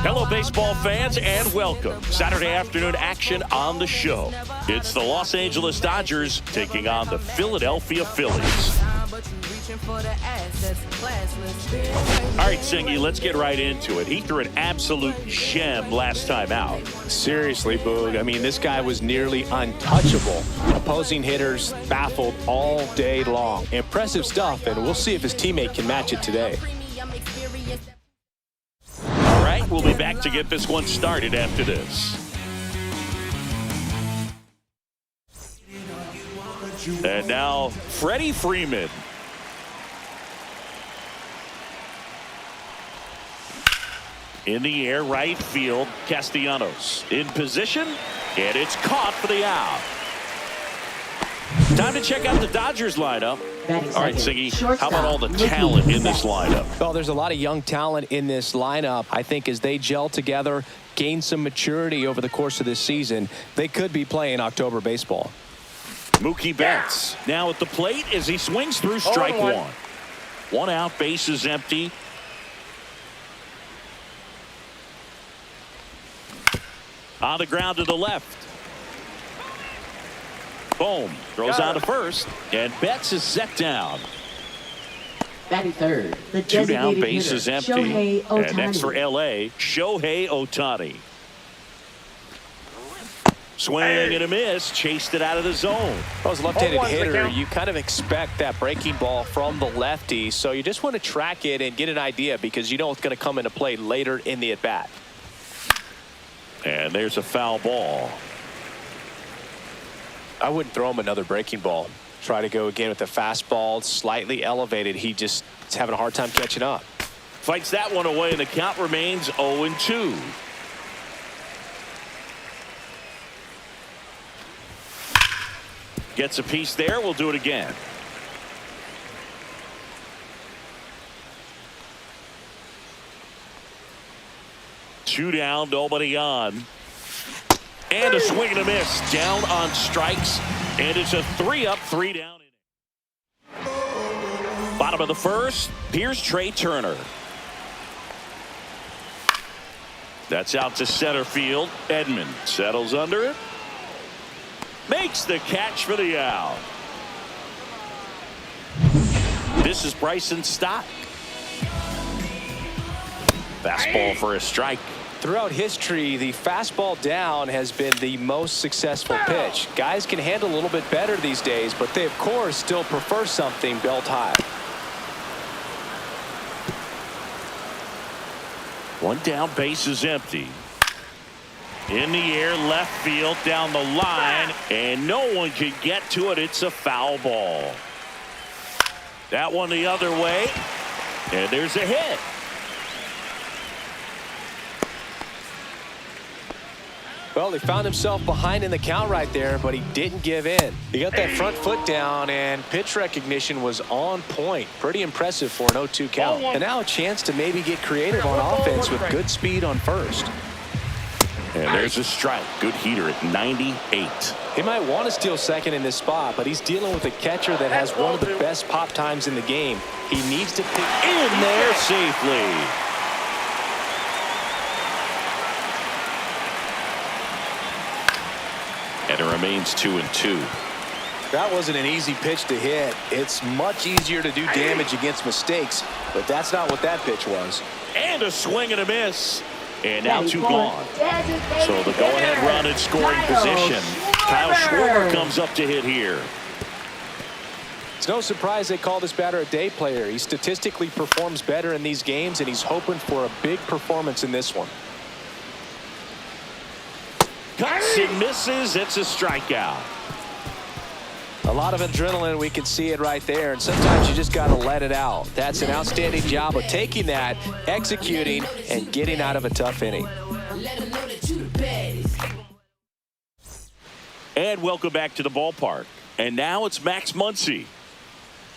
Hello, baseball fans, and welcome. Saturday afternoon action on the show. It's the Los Angeles Dodgers taking on the Philadelphia Phillies. All right, Singy, let's get right into it. He threw an absolute gem last time out. Seriously, Boog. I mean, this guy was nearly untouchable. Opposing hitters baffled all day long. Impressive stuff, and we'll see if his teammate can match it today. All right, we'll be back to get this one started after this. And now, Freddie Freeman. In the air, right field, Castellanos in position, and it's caught for the out. Time to check out the Dodgers lineup. All right, Siggy, how about all the talent in this lineup? Well, there's a lot of young talent in this lineup. I think as they gel together, gain some maturity over the course of this season, they could be playing October baseball. Mookie Betts now at the plate as he swings through strike one. One out, base is empty. On the ground to the left. Boom. Throws out to first. And Betts is set down. Batting third. The two down, base hitter, is empty. And next for LA, Shohei Ohtani. Swing and a miss. Chased it out of the zone. Well, as a left-handed hitter, you kind of expect that breaking ball from the lefty. So you just want to track it and get an idea because you know it's going to come into play later in the at-bat. And there's a foul ball. I wouldn't throw him another breaking ball. Try to go again with the fastball, slightly elevated. He just is having a hard time catching up. Fights that one away, and the count remains 0-2. Gets a piece there. We'll do it again. Two down, nobody on. And a swing and a miss. Down on strikes. And it's a 3-up, 3 down. Bottom of the first. Here's Trey Turner. That's out to center field. Edman settles under it. Makes the catch for the out. This is Bryson Stott. Fastball for a strike. Throughout history, the fastball down has been the most successful pitch. Guys can handle a little bit better these days, but they, of course, still prefer something belt high. One down, base is empty. In the air, left field, down the line, and no one can get to it. It's a foul ball. That one the other way, and there's a hit. Well, he found himself behind in the count right there, but he didn't give in. He got that front foot down, and pitch recognition was on point. Pretty impressive for an 0-2 count. And now a chance to maybe get creative on offense with good speed on first. And there's a strike. Good heater at 98. He might want to steal second in this spot, but he's dealing with a catcher that has one of the best pop times in the game. He needs to pick in there safely. And it remains 2-2. That wasn't an easy pitch to hit. It's much easier to do damage against mistakes, but that's not what that pitch was. And a swing and a miss. And now two gone. So the go-ahead run in scoring position. Kyle Schwarber comes up to hit here. It's no surprise they call this batter a day player. He statistically performs better in these games, and he's hoping for a big performance in this one. Cuts and misses. It's a strikeout. A lot of adrenaline. We can see it right there. And sometimes you just got to let it out. That's an outstanding job of taking that, executing, and getting out of a tough inning. And welcome back to the ballpark. And now it's Max Muncy.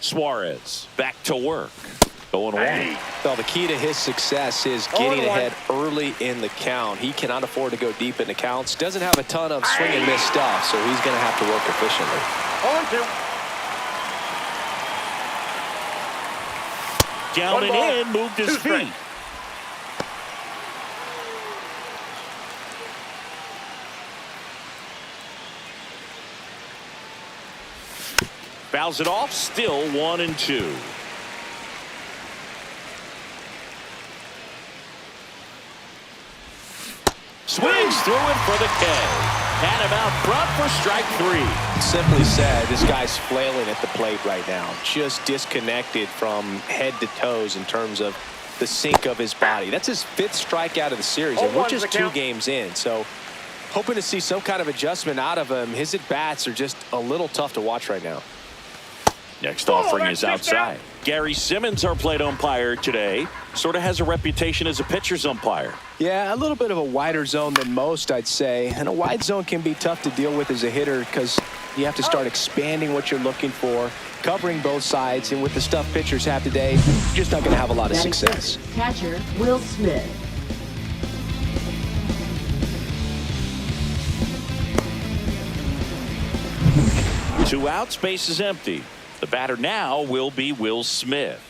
Suarez back to work. 0-1. Well, the key to his success is getting ahead early in the count. He cannot afford to go deep in the counts. Doesn't have a ton of swing and miss stuff, so he's going to have to work efficiently. 0-2. Down and in, moved his feet. fouls it off. Still 1-2. Swings through it for the K. Had him out front for strike 3. Simply said, this guy's flailing at the plate right now. Just disconnected from head to toes in terms of the sink of his body. That's his 5th strikeout of the series, and we're just 2 games in. So hoping to see some kind of adjustment out of him. His at-bats are just a little tough to watch right now. Next offering is outside. Gary Simmons, our plate umpire today, sort of has a reputation as a pitcher's umpire. Yeah, a little bit of a wider zone than most, I'd say. And a wide zone can be tough to deal with as a hitter because you have to start expanding what you're looking for, covering both sides. And with the stuff pitchers have today, you're just not going to have a lot of success. Catcher, Will Smith. Two outs, base is empty. The batter now will be Will Smith.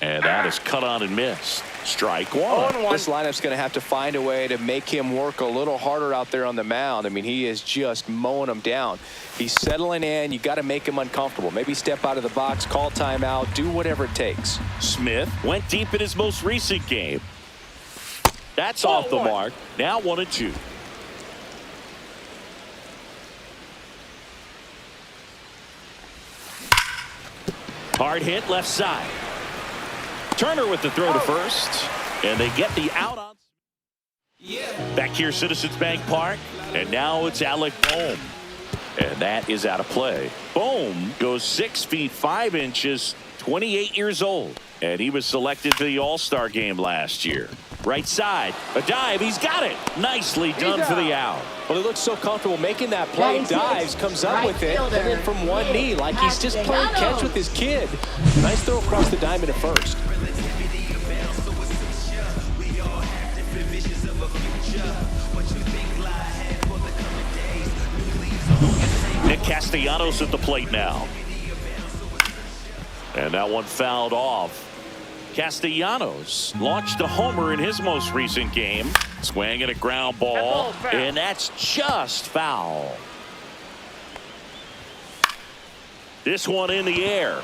And that is cut on and missed. Strike 1. This lineup's going to have to find a way to make him work a little harder out there on the mound. I mean, he is just mowing him down. He's settling in. You got to make him uncomfortable. Maybe step out of the box, call timeout, do whatever it takes. Smith went deep in his most recent game. That's off the mark. Now 1-2. Hard hit left side. Turner with the throw to first, and they get the out on. Back here, Citizens Bank Park, and now it's Alec Bohm, and that is out of play. Bohm goes 6 feet 5 inches, 28 years old, and he was selected to the All-Star game last year. Right side, a dive, he's got it. Nicely done for the out. Well, he looks so comfortable making that play. Dives, comes up with it, and then from one knee, like he's just playing catch with his kid. Nice throw across the diamond at first. Nick Castellanos at the plate now. And that one fouled off. Castellanos launched a homer in his most recent game. Swinging a ground ball, and that's just foul. This one in the air.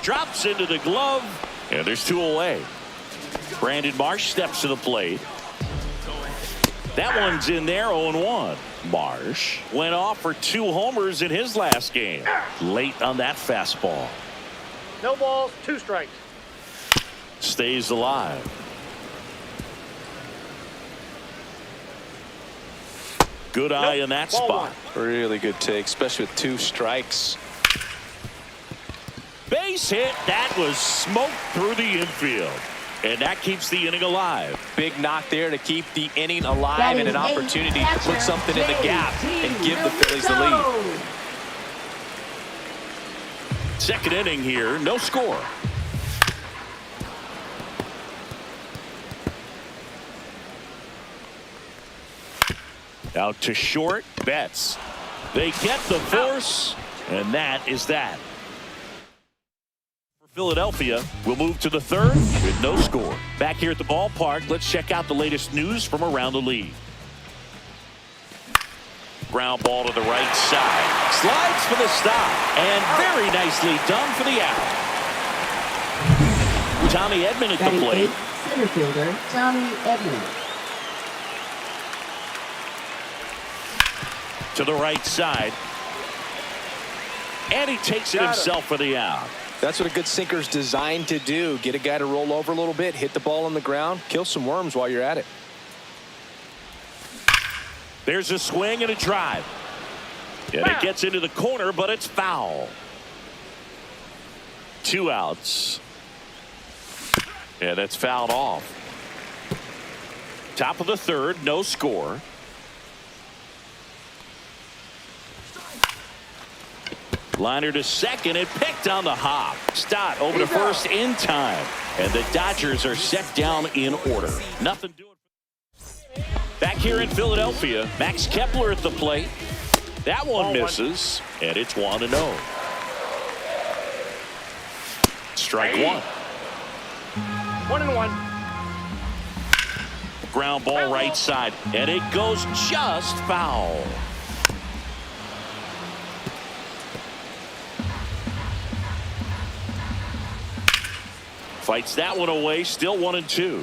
Drops into the glove, and there's 2 away. Brandon Marsh steps to the plate. That one's in there, 0-1. Marsh went off for 2 homers in his last game. Late on that fastball. No balls, 2 strikes. Stays alive. Good eye in that spot. Really good take, especially with 2 strikes. Base hit. That was smoked through the infield. And that keeps the inning alive. Big knock there to keep the inning alive and an opportunity to put something in the gap and give the Phillies the lead. Second inning here, no score. Out to short, Betts. They get the force, and that is that. For Philadelphia, we'll move to the 3rd with no score. Back here at the ballpark, let's check out the latest news from around the league. Ground ball to the right side. Slides for the stop. And very nicely done for the out. Tommy Edman at the plate. Center fielder, Tommy Edman. To the right side. And he takes it himself for the out. That's what a good sinker's designed to do. Get a guy to roll over a little bit, hit the ball on the ground, kill some worms while you're at it. There's a swing and a drive. And it gets into the corner, but it's foul. 2 outs. And that's fouled off. Top of the 3rd, no score. Liner to second and picked on the hop. Stott over to first in time. And the Dodgers are set down in order. Nothing doing. Back here in Philadelphia, Max Kepler at the plate. That one misses, and it's 1-0. Strike 1. 1-1. Ground ball right side, and it goes just foul. Fights that one away, still 1-2.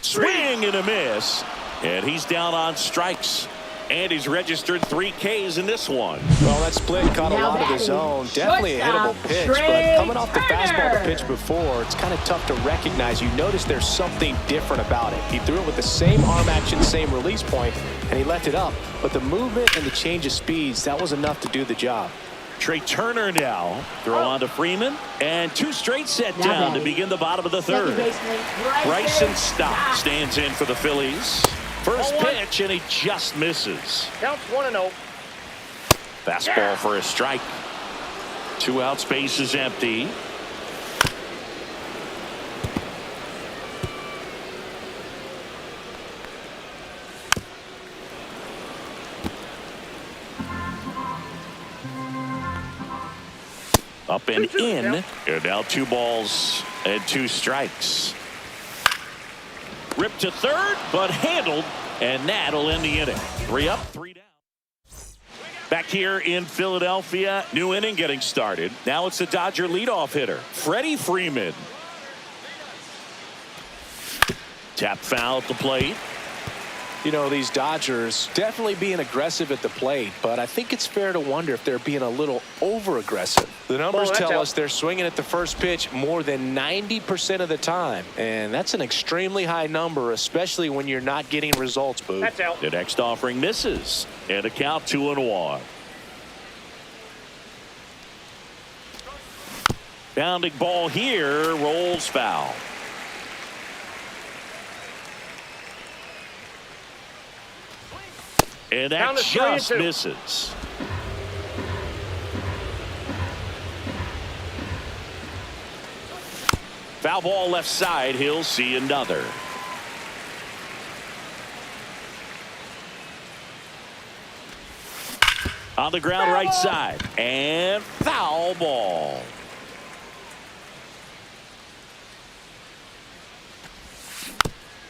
Swing and a miss. And he's down on strikes. And he's registered 3 Ks in this one. Well, that split caught a lot of the zone. Definitely a hittable pitch, but coming off the fastball to pitch before, it's kind of tough to recognize. You notice there's something different about it. He threw it with the same arm action, same release point, and he left it up. But the movement and the change of speeds, that was enough to do the job. Trey Turner now throw on to Freeman, and 2 straight set down to begin the bottom of the 3rd. Bryson Stott stands in for the Phillies. First pitch, and he just misses. Counts 1-0. Fastball for a strike. 2 outs, base is empty. Up and in, and now 2 balls and 2 strikes. Ripped to 3rd, but handled, and that'll end the inning. 3 up, 3 down. Back here in Philadelphia, new inning getting started. Now it's the Dodger leadoff hitter, Freddie Freeman. Tap foul at the plate. You know, these Dodgers definitely being aggressive at the plate, but I think it's fair to wonder if they're being a little over-aggressive. The numbers tell us they're swinging at the first pitch more than 90% of the time, and that's an extremely high number, especially when you're not getting results, Boo. That's out. The next offering misses, and a count 2-1. Bounding ball here, rolls foul. And that just misses. Foul ball left side. He'll see another. On the ground, right side. And foul ball.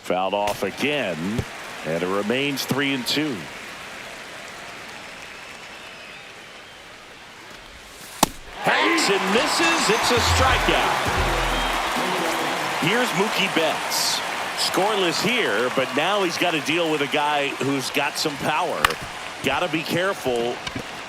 Fouled off again. And it remains 3-2. Hacks and misses. It's a strikeout. Here's Mookie Betts. Scoreless here, but now he's got to deal with a guy who's got some power. Got to be careful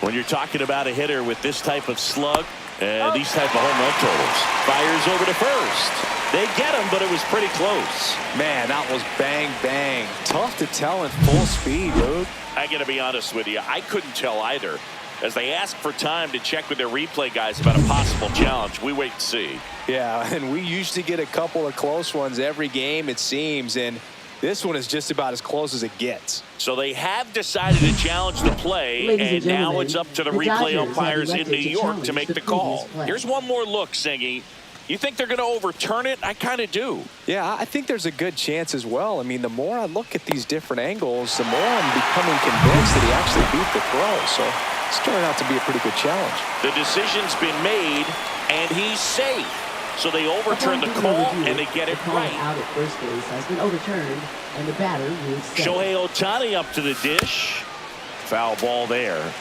when you're talking about a hitter with this type of slug and these type of home run totals. Fires over to first. They get him, but it was pretty close. Man, that was bang, bang. Tough to tell in full speed, dude. I got to be honest with you. I couldn't tell either. As they ask for time to check with their replay guys about a possible challenge, we wait and see. Yeah, and we usually get a couple of close ones every game, it seems, and this one is just about as close as it gets. So they have decided to challenge the play, and now it's up to the replay umpires in New York to make the call. Here's one more look, Singy. You think they're going to overturn it? I kind of do. Yeah, I think there's a good chance as well. I mean, the more I look at these different angles, the more I'm becoming convinced that he actually beat the throw. So it's turning out to be a pretty good challenge. The decision's been made, and he's safe. So they overturn the call, and they get it right. Out at first base has been overturned, and the batter is set. Shohei Ohtani up to the dish. Foul ball there.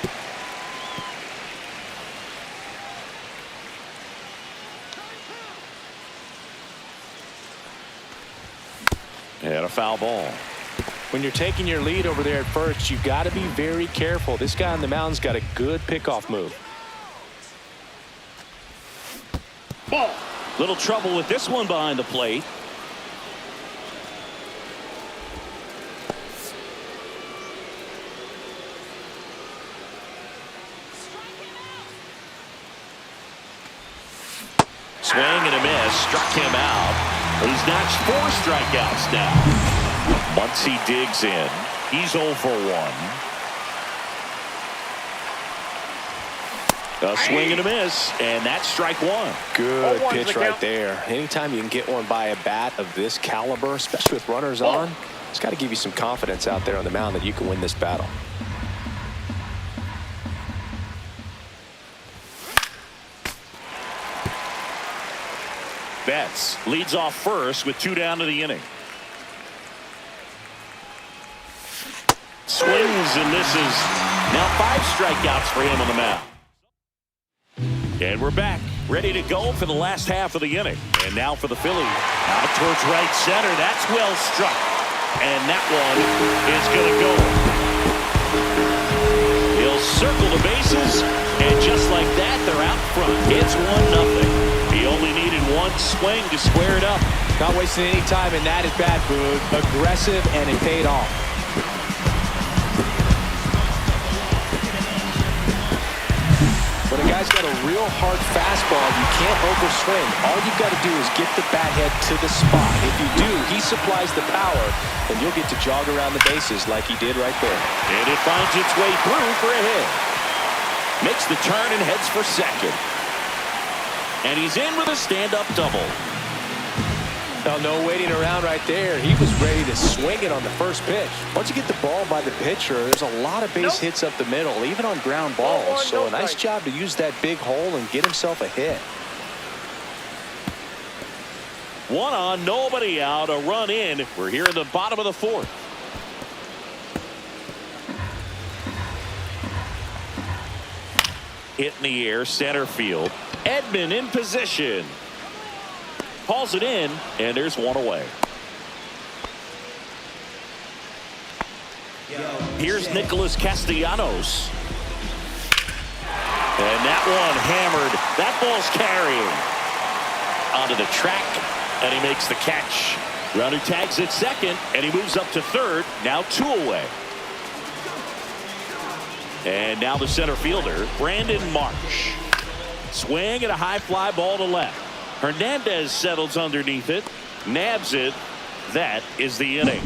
And a foul ball. When you're taking your lead over there at first, you've got to be very careful. This guy on the mound's got a good pickoff move. Ball. Little trouble with this one behind the plate. Swing and a miss. Struck him out. He's notched 4 strikeouts now. Once he digs in, he's 0 for 1. A swing and a miss, and that's strike 1. Good pitch right there. Anytime you can get one by a bat of this caliber, especially with runners on, it's got to give you some confidence out there on the mound that you can win this battle. Betts leads off first with 2 down to the inning. Swings and misses. Now 5 strikeouts for him on the mound. And we're back, ready to go for the last half of the inning. And now for the Phillies. Out towards right center. That's well struck. And that one is going to go. He'll circle the bases. And just like that, they're out front. It's 1-0. He only needed one swing to square it up. Not wasting any time in that at bat, Boog. Aggressive, and it paid off. When a guy's got a real hard fastball, you can't overswing. All you've got to do is get the bat head to the spot. If you do, he supplies the power, and you'll get to jog around the bases like he did right there. And it finds its way through for a hit. Makes the turn and heads for second. And he's in with a stand-up double. Now, no waiting around right there. He was ready to swing it on the first pitch. Once you get the ball by the pitcher, there's a lot of base hits up the middle, even on ground balls. So a nice job to use that big hole and get himself a hit. 1 on, nobody out, a run in. We're here in the bottom of the fourth. Hit in the air, center field. Edman in position. Hauls it in, and there's one away. Here's Nicholas Castellanos. And that one hammered. That ball's carrying. Onto the track, and he makes the catch. Runner tags at second, and he moves up to third. Now 2 away. And now the center fielder, Brandon Marsh. Swing and a high fly ball to left. Hernandez settles underneath it, nabs it. That is the inning.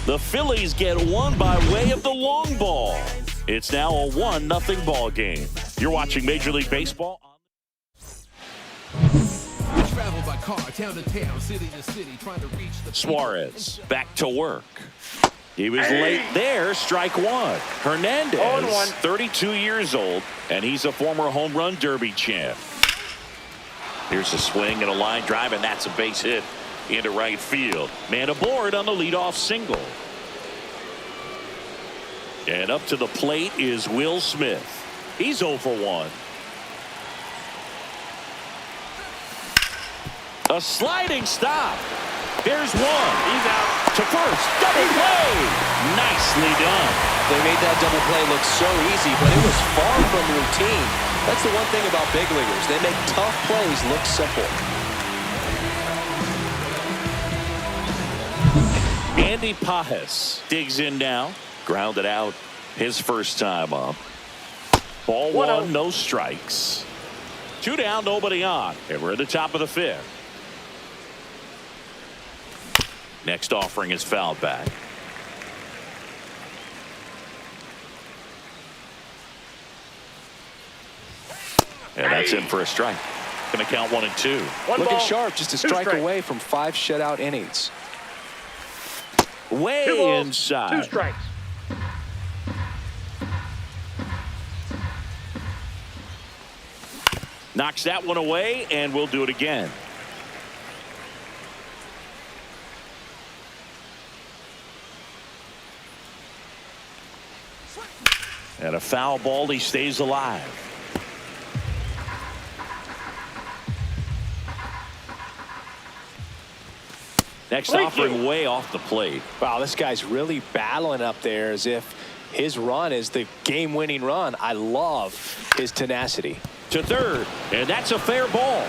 The Phillies get one by way of the long ball. It's now a 1-0 ball game. You're watching Major League Baseball. Travel by car, town to town, city to city, trying to reach the Suarez back to work. He was late there, strike one. Hernandez, 32 years old, and he's a former home run derby champ. Here's a swing and a line drive, and that's a base hit into right field. Man aboard on the leadoff single. And up to the plate is Will Smith. He's 0 for 1. A sliding stop. There's one. He's out to first. Double play. Nicely done. They made that double play look so easy, but it was far from routine. That's the one thing about big leaguers. They make tough plays look simple. Andy Pajes digs in now. Grounded out his first time up. Ball 1, no strikes. 2 down, nobody on. And we're at the top of the 5th. Next offering is fouled back. And that's in for a strike. Going to count 1 and 2. Looking sharp, just a strike away from 5 shutout innings. Way 2 balls, inside. 2 strikes. Knocks that one away, and we'll do it again. And a foul ball, he stays alive. Next offering way off the plate. Wow, this guy's really battling up there as if his run is the game-winning run. I love his tenacity. To third, and that's a fair ball.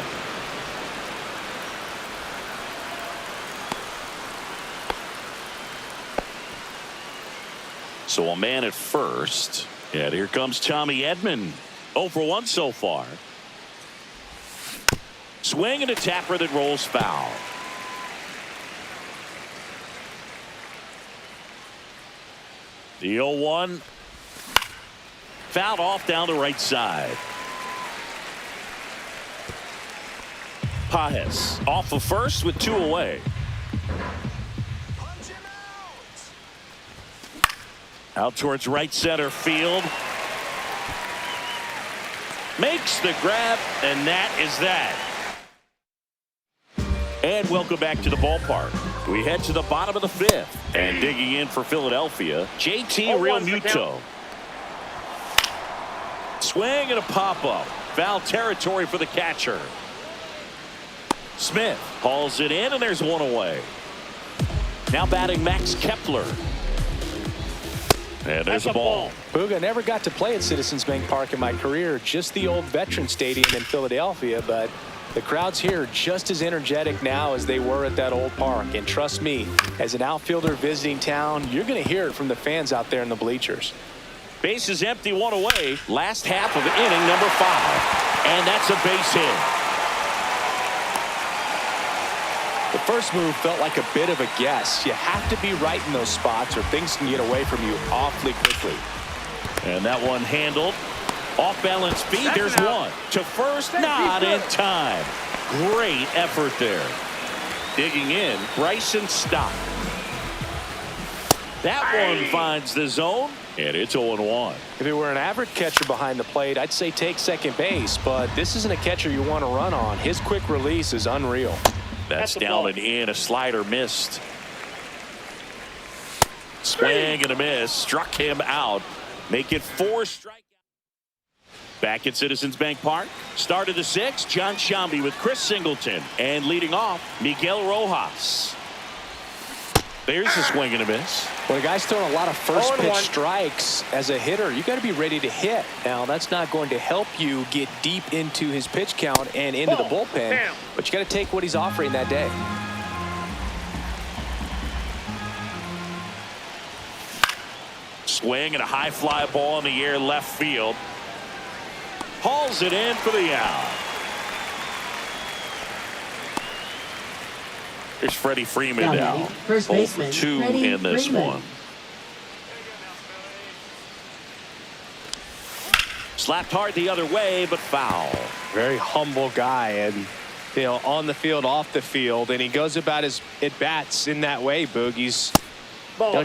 So a man at first. And here comes Tommy Edman. 0 for 1 so far. Swing and a tapper that rolls foul. The 0-1. Fouled off down the right side. Pajes off of first with 2 away. Out towards right center field. Makes the grab, and that is that. And welcome back to the ballpark. We head to the bottom of the 5th. And digging in for Philadelphia, JT Realmuto. Swing and a pop-up. Foul territory for the catcher. Smith hauls it in, and there's one away. Now batting Max Kepler. And there's a ball. Booga, never got to play at Citizens Bank Park in my career, just the old Veterans Stadium in Philadelphia, but the crowds here are just as energetic now as they were at that old park. And trust me, as an outfielder visiting town, you're going to hear it from the fans out there in the bleachers. Base is empty, one away. Last half of inning number 5. And that's a base hit. The first move felt like a bit of a guess. You have to be right in those spots or things can get away from you awfully quickly. And that one handled. Off balance speed. There's one. To first, not in time. Great effort there. Digging in, Bryson Stott. That one finds the zone, and it's 0-1. If it were an average catcher behind the plate, I'd say take second base, but this isn't a catcher you want to run on. His quick release is unreal. That's down and in. A slider missed. Swing and a miss. Struck him out. Make it 4 strikeouts. Back at Citizens Bank Park. Start of the 6th. John Shambi with Chris Singleton. And leading off, Miguel Rojas. There's a swing and a miss. When a guy's throwing a lot of first pitch strikes as a hitter, you got to be ready to hit. Now, that's not going to help you get deep into his pitch count and into the bullpen, but you got to take what he's offering that day. Swing and a high fly ball in the air left field. Hauls it in for the out. Here's Freddie Freeman now. First baseman, 2 Freddie in this Freeman. one. Slapped hard the other way, but foul. Very humble guy, and you know, on the field, off the field, and he goes about his at bats in that way. Boogie's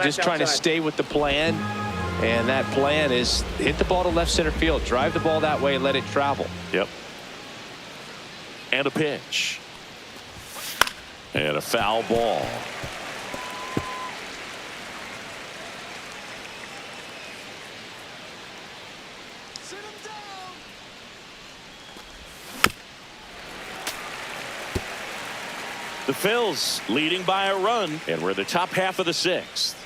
just trying to stay with the plan, and that plan is hit the ball to left center field, drive the ball that way, and let it travel. Yep. And a pitch. And a foul ball. Sit him down. The Phils leading by a run, and we're the top half of the 6th.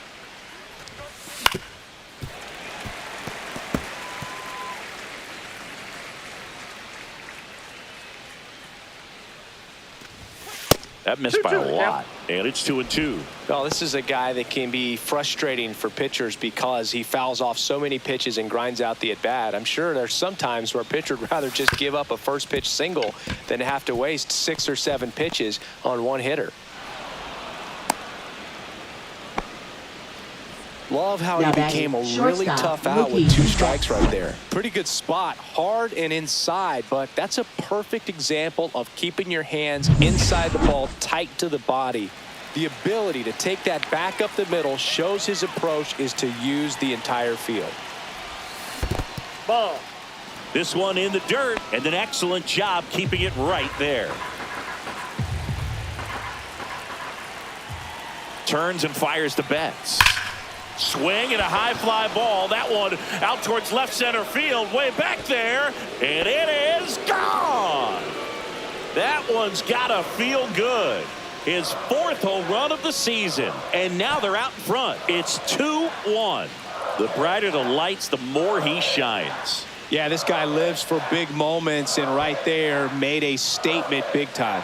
That missed by a lot, and it's 2-2. Well, this is a guy that can be frustrating for pitchers because he fouls off so many pitches and grinds out the at-bat. I'm sure there's some times where a pitcher would rather just give up a first pitch single than have to waste 6 or 7 pitches on one hitter. Love how he became a really tough out with 2 strikes right there. Pretty good spot, hard and inside, but that's a perfect example of keeping your hands inside the ball, tight to the body. The ability to take that back up the middle shows his approach is to use the entire field. Ball. This one in the dirt, and an excellent job keeping it right there. Turns and fires to Betts. Swing and a high fly ball. That one out towards left center field, way back there, and it is gone. That one's gotta feel good. His 4th home run of the season, and now they're out in front. It's 2-1. The brighter the lights, the more he shines. Yeah, this guy lives for big moments, and right there made a statement big time.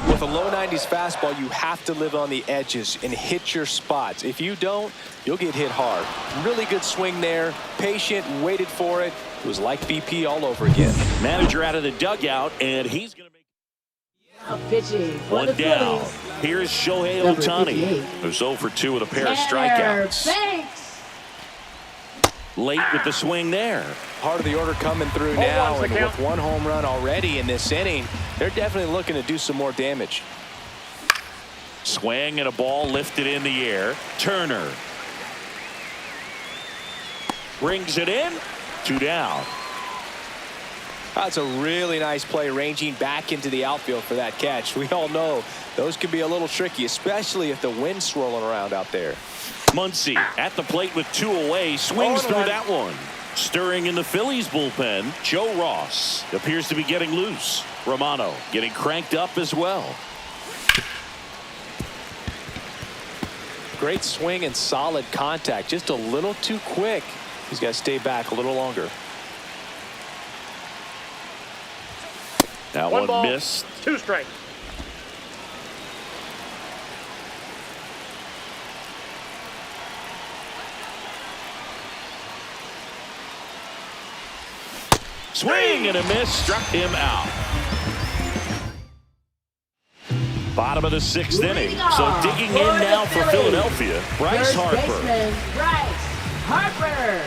With a low 90s fastball, you have to live on the edges and hit your spots. If you don't, you'll get hit hard. Really good swing there. Patient, waited for it. It was like BP all over again. Manager out of the dugout, and he's going to make Pitching for one the down. Phillies. Here's Shohei Number Ohtani, 58. who's 0 for 2 with a pair of Tanner strikeouts. Banks. Late with the swing there. Part of the order coming through now, and with 1 home run already in this inning, they're definitely looking to do some more damage. Swing and a ball lifted in the air. Turner brings it in. 2 down. That's a really nice play, ranging back into the outfield for that catch. We all know those can be a little tricky, especially if the wind's swirling around out there. Muncy at the plate with 2 away. Swings through that one. Stirring in the Phillies bullpen, Joe Ross appears to be getting loose. Romano getting cranked up as well. Great swing and solid contact. Just a little too quick. He's got to stay back a little longer. That one ball, missed. 2 strikes. Swing and a miss, struck him out. Bottom of the 6th inning. So digging in now for Philadelphia, Bryce Harper. Bryce Harper.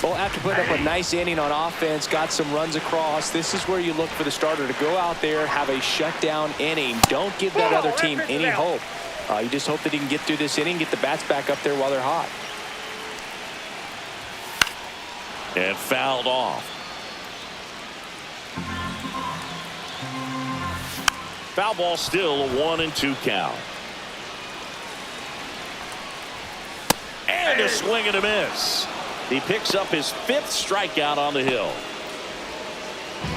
Well, after putting up a nice inning on offense, got some runs across, this is where you look for the starter to go out there, have a shutdown inning. Don't give that other team any hope. You just hope that he can get through this inning, get the bats back up there while they're hot. And fouled off. Foul ball, still a 1-2 count. And a swing and a miss. He picks up his 5th strikeout on the hill.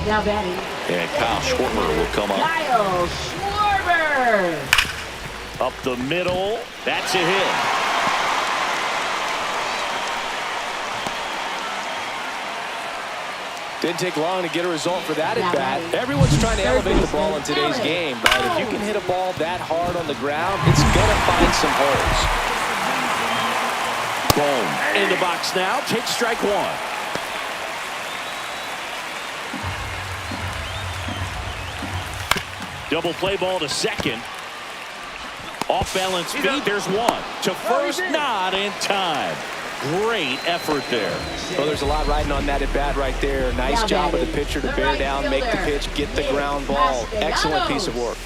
Now batting. And Kyle Schwarber will come up. Kyle Schwarber. Up the middle. That's a hit. Didn't take long to get a result for that at bat. Everyone's trying to elevate the ball in today's game, but if you can hit a ball that hard on the ground, it's going to find some holes. Boom. In the box now. Take strike 1. Double play ball to second. Off balance feed. There's 1. To first, not in time. Great effort there. Well, there's a lot riding on that at bat right there. Nice job of the pitcher to bear down, make the pitch, get the ground ball. Excellent piece of work.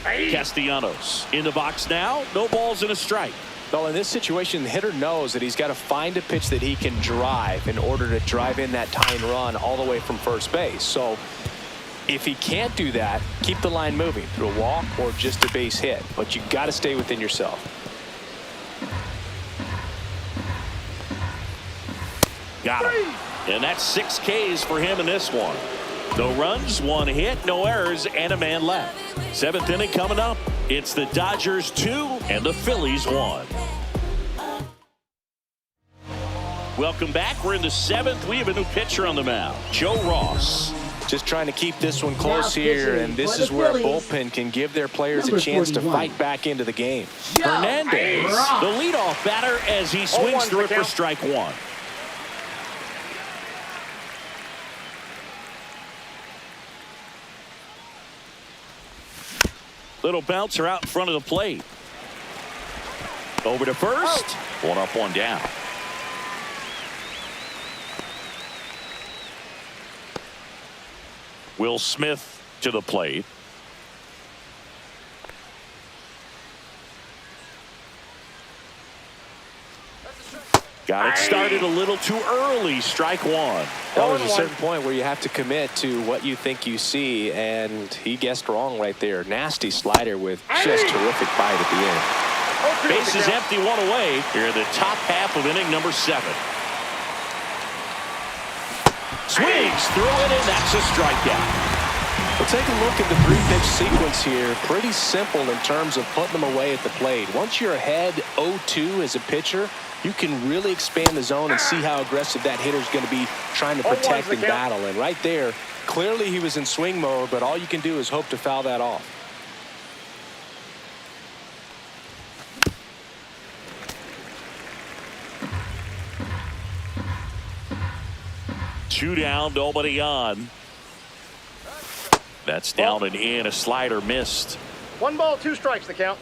Castellanos in the box now. No balls and a strike. Well, in this situation, the hitter knows that he's got to find a pitch that he can drive in order to drive in that tying run all the way from first base. So if he can't do that, keep the line moving through a walk or just a base hit. But you got to stay within yourself. Got him. And that's 6 Ks for him in this one. No runs, 1 hit, no errors, and a man left. 7th inning coming up. It's the Dodgers 2 and the Phillies 1. Welcome back. We're in the 7th. We have a new pitcher on the mound, Joe Ross. Just trying to keep this one close here, and this is where a bullpen can give their players a chance to fight back into the game. Hernandez, the leadoff batter, as he swings through it for strike 1. Little bouncer out in front of the plate. Over to first. 1 up, 1 down. Will Smith to the plate. Got it started a little too early. Strike 1. Well, there's a certain point where you have to commit to what you think you see, and he guessed wrong right there. Nasty slider with just terrific bite at the end. Base is empty, 1 away. Here in the top half of inning number 7. Swings through it, and that's a strikeout. Well, take a look at the 3-pitch sequence here. Pretty simple in terms of putting them away at the plate. Once you're ahead 0-2 as a pitcher, you can really expand the zone and see how aggressive that hitter is going to be trying to protect and battle. And right there, clearly he was in swing mode, but all you can do is hope to foul that off. Two down, nobody on. That's down and in. A slider missed. 1 ball, 2 strikes the count.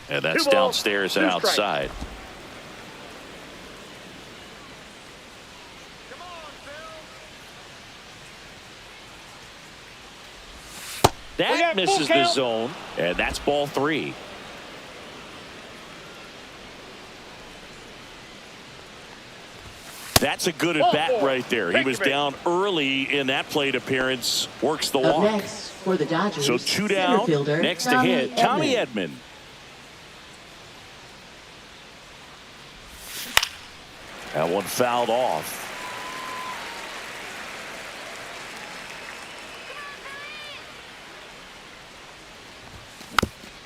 And that's downstairs and outside. That misses the zone, and that's ball 3. That's a good at bat right there. He was down early in that plate appearance. Works the walk. Next, For the Dodgers, So 2 down. center fielder, Next to hit, Tommy Edman. Edman. That one fouled off.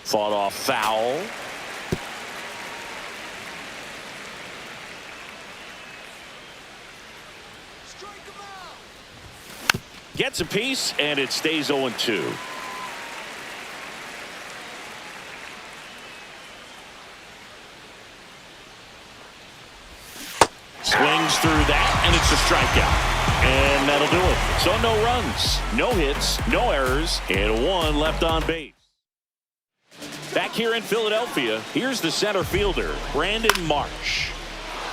Fought off foul. Gets a piece, and it stays 0-2. Swings through that, and it's a strikeout. And that'll do it. So no runs, no hits, no errors, and 1 left on base. Back here in Philadelphia, here's the center fielder, Brandon Marsh.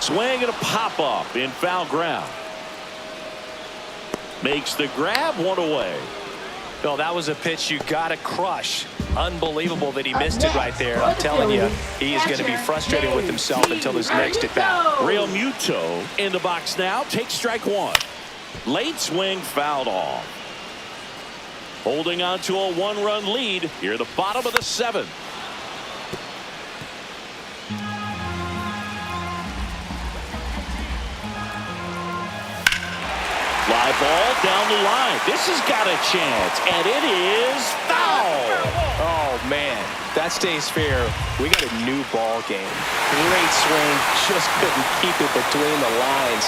Swing and a pop-up in foul ground. Makes the grab, 1 away. Well, that was a pitch you got to crush. Unbelievable that he missed it right there. I'm telling you, he is going to be frustrated with himself until his next at bat. Real Muto in the box now. Takes strike 1. Late swing fouled off. Holding on to a 1-run lead here at the bottom of the 7th. Fly ball down the line. This has got a chance, and it is foul. Oh, man, that stays fair. We got a new ball game. Great swing. Just couldn't keep it between the lines.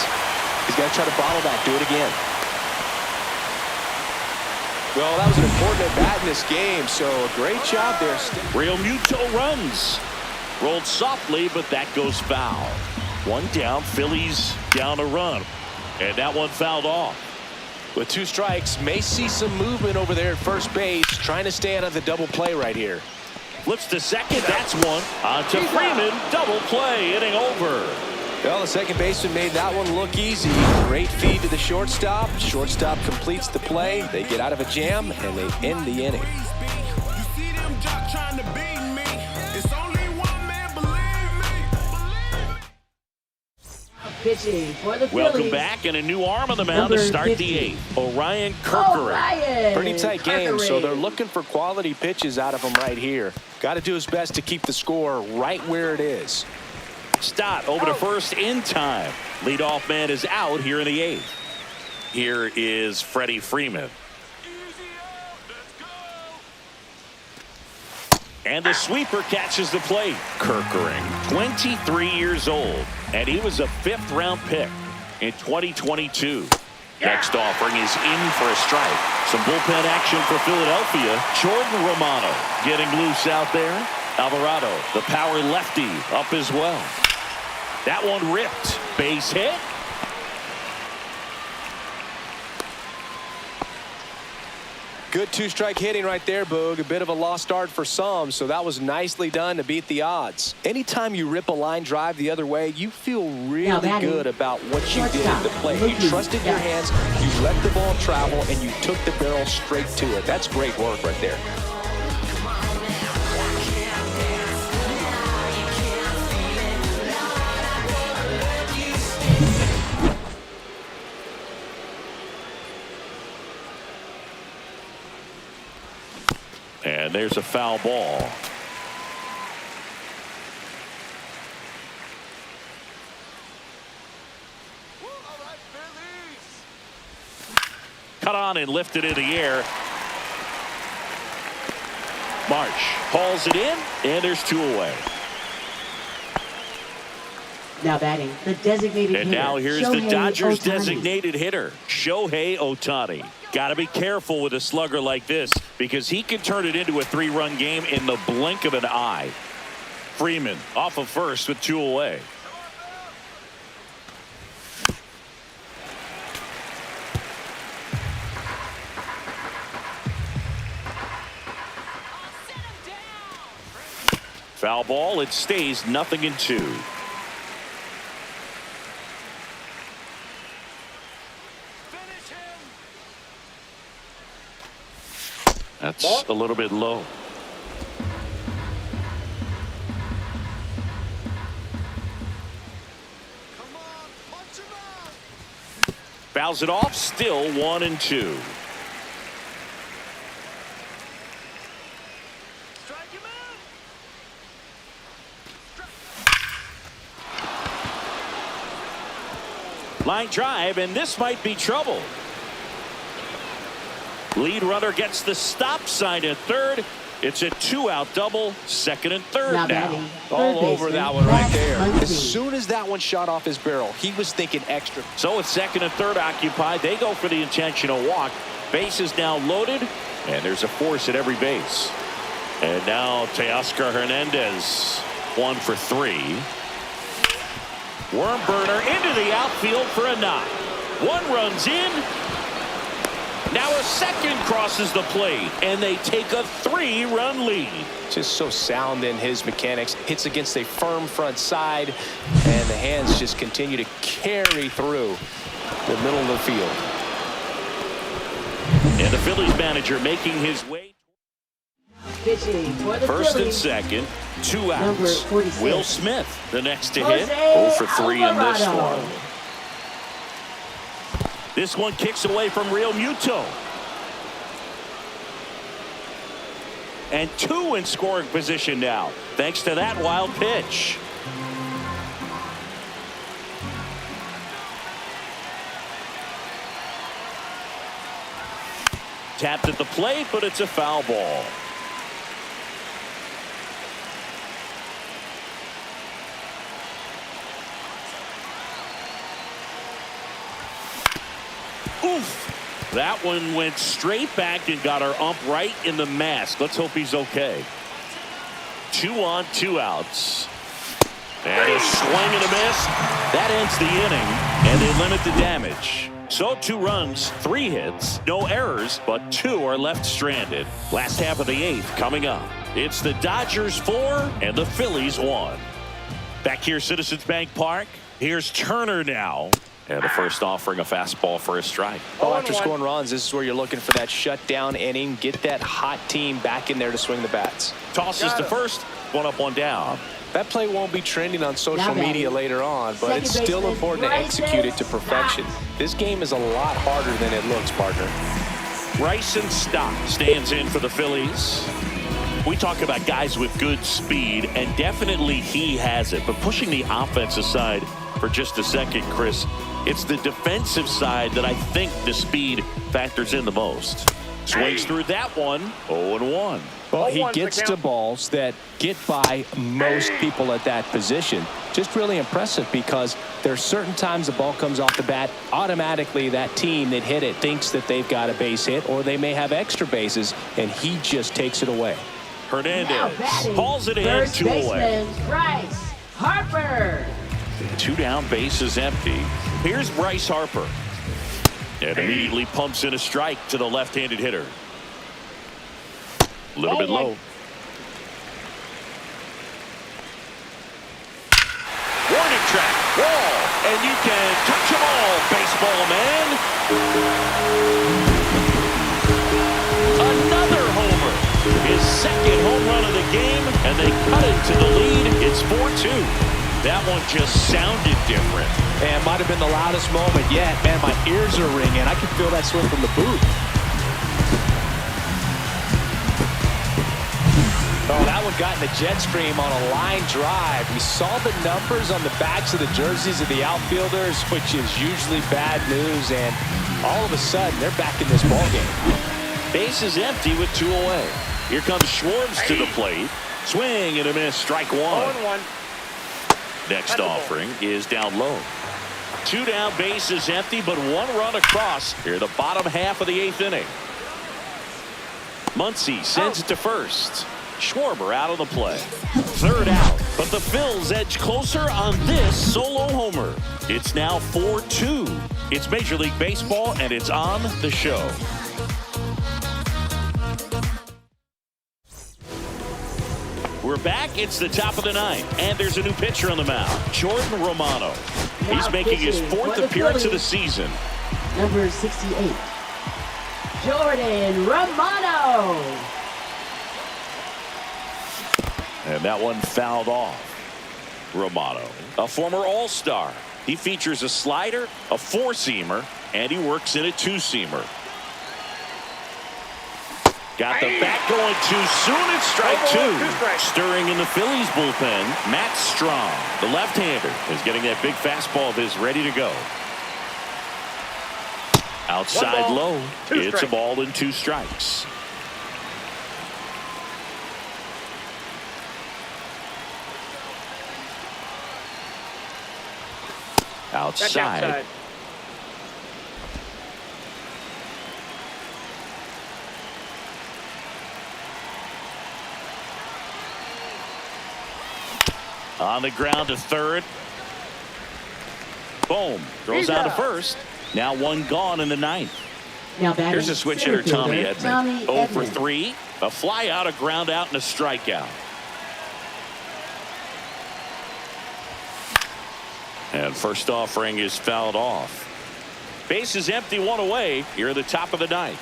He's got to try to bottle that. Do it again. Well, that was an important at-bat in this game, so a great job there. Real Muto runs. Rolled softly, but that goes foul. 1 down, Phillies down a run. And that one fouled off. With 2 strikes, may see some movement over there at first base, trying to stay out of the double play right here. Flips to second. That's 1. On to Freeman. Double play. Inning over. Well, the second baseman made that one look easy. Great feed to the shortstop. Shortstop completes the play. They get out of a jam, and they end the inning. You see them jock trying to beat me. It's only one man, believe me. Pitching for the Welcome Phillies. back, and a new arm on the mound to Number start 50. the 8th. Orion Kirkering. Orion Pretty tight game, so Kirkering. they're looking for quality pitches out of him right here. Got to do his best to keep the score right where it is. Stott over to first in time. Leadoff man is out here in the 8th. Here is Freddie Freeman. And the sweeper catches the plate. Kirkering, 23 years old, and he was a 5th-round pick in 2022. Next offering is in for a strike. Some bullpen action for Philadelphia. Jordan Romano getting loose out there. Alvarado, the power lefty, up as well. That one ripped. Base hit. Good 2-strike hitting right there, Boog. A bit of a lost start for some, so that was nicely done to beat the odds. Anytime you rip a line drive the other way, you feel really good about what you did at the plate. You trusted your hands, you let the ball travel, and you took the barrel straight to it. That's great work right there. And there's a foul ball. Cut on and lifted in the air. March hauls it in, and there's 2 away. Now batting, the designated And hitter. now here's the Shohei Dodgers' Ohtani. designated hitter, Shohei Ohtani. Got to be careful with a slugger like this because he can turn it into a 3-run game in the blink of an eye. Freeman off of first with 2 away. Foul ball. It stays 0-2. That's a little bit low. Fouls it off. Still 1-2. Line drive, and this might be trouble. Lead runner gets the stop sign at third. It's a 2-out double, second and third now. All over that one right there. As soon as that one shot off his barrel, he was thinking extra. So it's second and third occupied. They go for the intentional walk. Base is now loaded, and there's a force at every base. And now Teoscar Hernandez, 1 for 3. Worm burner into the outfield for a knock. One runs in. Now a second crosses the plate, and they take a 3-run lead. Just so sound in his mechanics. Hits against a firm front side, and the hands just continue to carry through the middle of the field. And the Phillies manager making his way. Pitching for the First and Phillies, second, 2 number outs. 46. Will Smith, the next to hit. Jose 0 for 3 in this Alvarado. one. This one kicks away from Real Muto. And 2 in scoring position now, thanks to that wild pitch. Tapped at the plate, but it's a foul ball. Oof. That one went straight back and got our ump right in the mask. Let's hope he's okay. 2 on, 2 outs. And a swing and a miss. That ends the inning, and they limit the damage. So 2 runs, 3 hits, no errors, but 2 are left stranded. Last half of the 8th coming up. It's the Dodgers 4 and the Phillies 1. Back here, Citizens Bank Park. Here's Turner now. And the first offering a fastball for a strike. Oh, after scoring runs, this is where you're looking for that shutdown inning. Get that hot team back in there to swing the bats. Tosses to first, 1 up, 1 down. That play won't be trending on social media later on, but it's still important to execute it to perfection. This game is a lot harder than it looks, partner. Bryson Stott stands in for the Phillies. We talk about guys with good speed, and definitely he has it. But pushing the offense aside for just a second, Chris, it's the defensive side that I think the speed factors in the most. Swings through that one, 0-1. Well, he gets to balls that get by most people at that position. Just really impressive because there's certain times the ball comes off the bat, automatically that team that hit it thinks that they've got a base hit or they may have extra bases, and he just takes it away. Hernandez hauls it in, 2 away. Bryce Harper. 2 down, bases empty. Here's Bryce Harper. And immediately pumps in a strike to the left-handed hitter. A little bit low. Warning track, wall, and you can touch them all, baseball man. Another homer. His second home run of the game, and they cut into the lead. It's 4-2. That one just sounded different. And might have been the loudest moment yet. Man, my ears are ringing. I can feel that swing from the booth. Oh, that one got in the jet stream on a line drive. We saw the numbers on the backs of the jerseys of the outfielders, which is usually bad news. And all of a sudden, they're back in this ballgame. Base is empty with 2 away. Here comes Schwartz to the plate. Swing and a miss, strike 1. 0-1. Next offering is down low. 2 down, base is empty, but 1 run across here the bottom half of the 8th inning. Muncy sends it to first. Schwarber out of the play. 3rd out, but the Phils edge closer on this solo homer. It's now 4-2. It's Major League Baseball, and it's on the show. We're back. It's the top of the 9th, and there's a new pitcher on the mound, Jordan Romano. He's making his 4th appearance of the season. Number 68, Jordan Romano. And that one fouled off. Romano, a former All-Star. He features a slider, a 4-seamer, and he works in a 2-seamer. Got the bat going too soon. It's strike 2. Stirring in the Phillies bullpen, Matt Strong, the left-hander, is getting that big fastball of his ready to go. Outside low. Two It's a strikes. ball and 2 strikes. That's Outside. outside. On the ground to third. Boom. Throws out to first. Now 1 gone in the 9th. Now batting Here's a switch hitter, center Tommy fielder, Edman. Tommy 0 for Edman. 3. A fly out, a ground out, and a strikeout. And first offering is fouled off. Base is empty, 1 away. Here at the top of the 9th.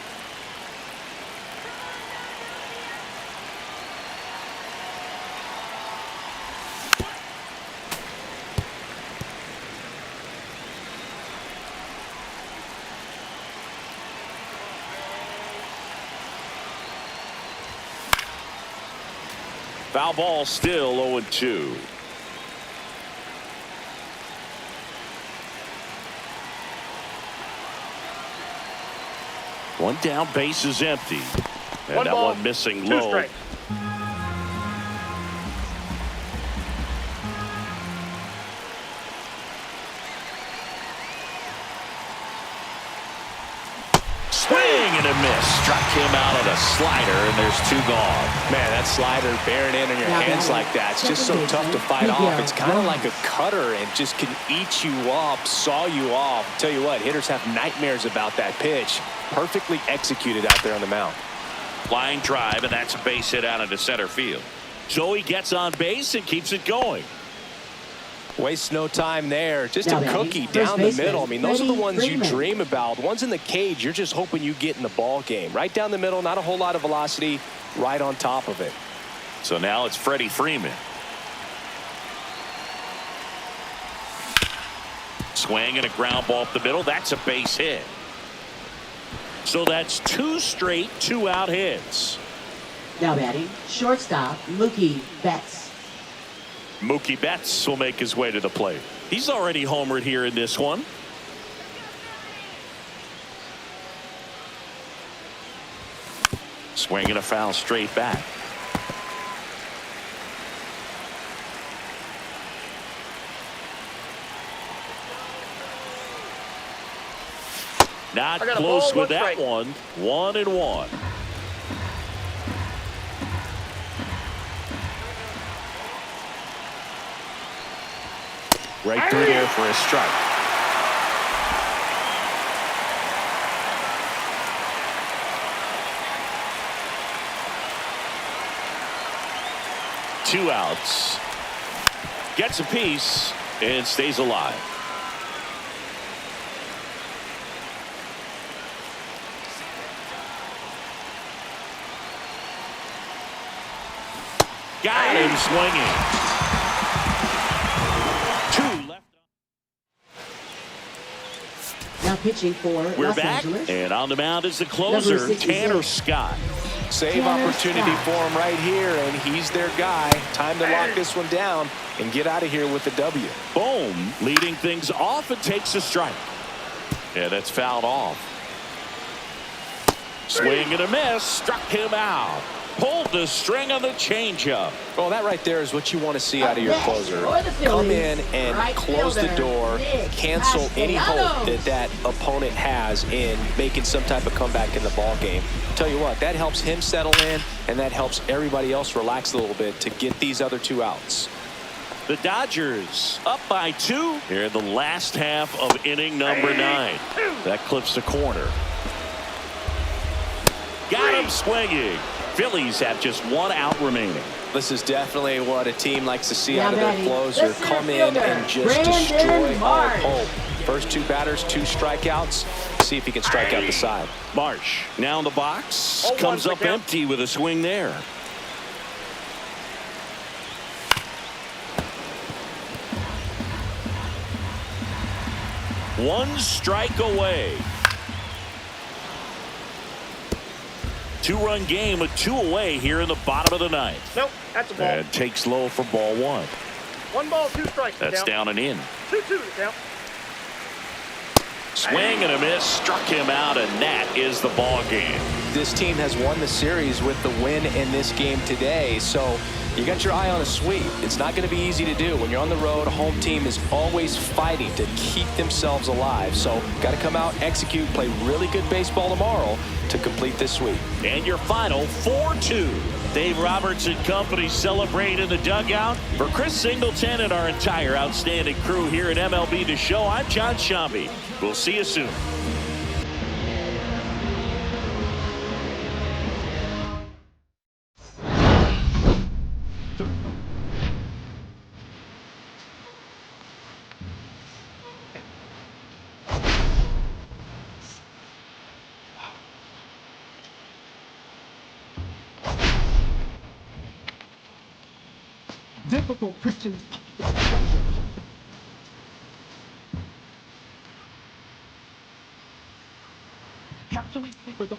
Foul ball, still 0-2. One down, base is empty. And One that ball, one missing 2 low. strikes. Swing and a miss. Struck him out on a slider, and there's 2 gone. Man, that slider bearing in on your Now hands batting like that, it's just so second tough to baseman, fight off. Miguel It's kind of Rojas. like a cutter and just can eat you up, saw you off. Tell you what, hitters have nightmares about that pitch. Perfectly executed out there on the mound. Flying drive, and that's a base hit out into center field. So he gets on base and keeps it going. Wastes no time there. Just Now a batting cookie first down the baseman, middle. I mean, those are the Freddie ones you Freeman. dream about. Ones in the cage, you're just hoping you get in the ball game. Right down the middle, not a whole lot of velocity, right on top of it. So now it's Freddie Freeman. Swing and a ground ball up the middle. That's a base hit. So that's 2 straight 2-out hits. Now batting shortstop Mlb The Mookie Betts will make his way to the plate. He's already homered here in this one. Swing and a foul straight back. Not I got a close ball, with 1 that strike. one. 1-1. Right through there for a strike. Two outs. Gets a piece and stays alive. Got him swinging. 2 left. Now pitching for We're Los back, Angeles. and on the mound is the closer, Number 66. Tanner Scott. Save Tanner opportunity Scott. for him right here, and he's their guy. Time to lock this one down and get out of here with the W. Boom, leading things off and takes a strike. Yeah, that's fouled off. Swing and a miss, struck him out. Pulled the string on the changeup. Well, that right there is what you want to see out of your Up next closer. for the Come Phillies, in and right close the fielder, door, Nick cancel any hope Castellanos. that opponent has in making some type of comeback in the ball game. Tell you what, that helps him settle in, and that helps everybody else relax a little bit to get these other 2 outs. The Dodgers up by 2 here in the last half of inning number 9. That clips the corner. Got him swinging. Phillies have just 1 out remaining. This is definitely what a team likes to see Now out of their batting, closer. the center Come in fielder, and just Brandon destroy all Marsh. hope. First 2 batters, 2 strikeouts. See if he can strike out the side. Marsh now in the box. Oh, Comes one up for count. empty with a swing there. One strike away. 2-run game with 2 away here in the bottom of the 9th. Nope, that's a ball. And takes low for ball 1. 1 ball, 2 strikes. That's count. down and in. 2-2 to count. Swing and a miss, struck him out, and that is the ball game. This team has won the series with the win in this game today, so you got your eye on a sweep. It's not going to be easy to do. When you're on the road, a home team is always fighting to keep themselves alive. So got to come out, execute, play really good baseball tomorrow to complete this sweep. And your final 4-2. Dave Roberts and company celebrate in the dugout. For Chris Singleton and our entire outstanding crew here at MLB The Show, I'm John Shambi. We'll see you soon. Difficult pitching. Captain for the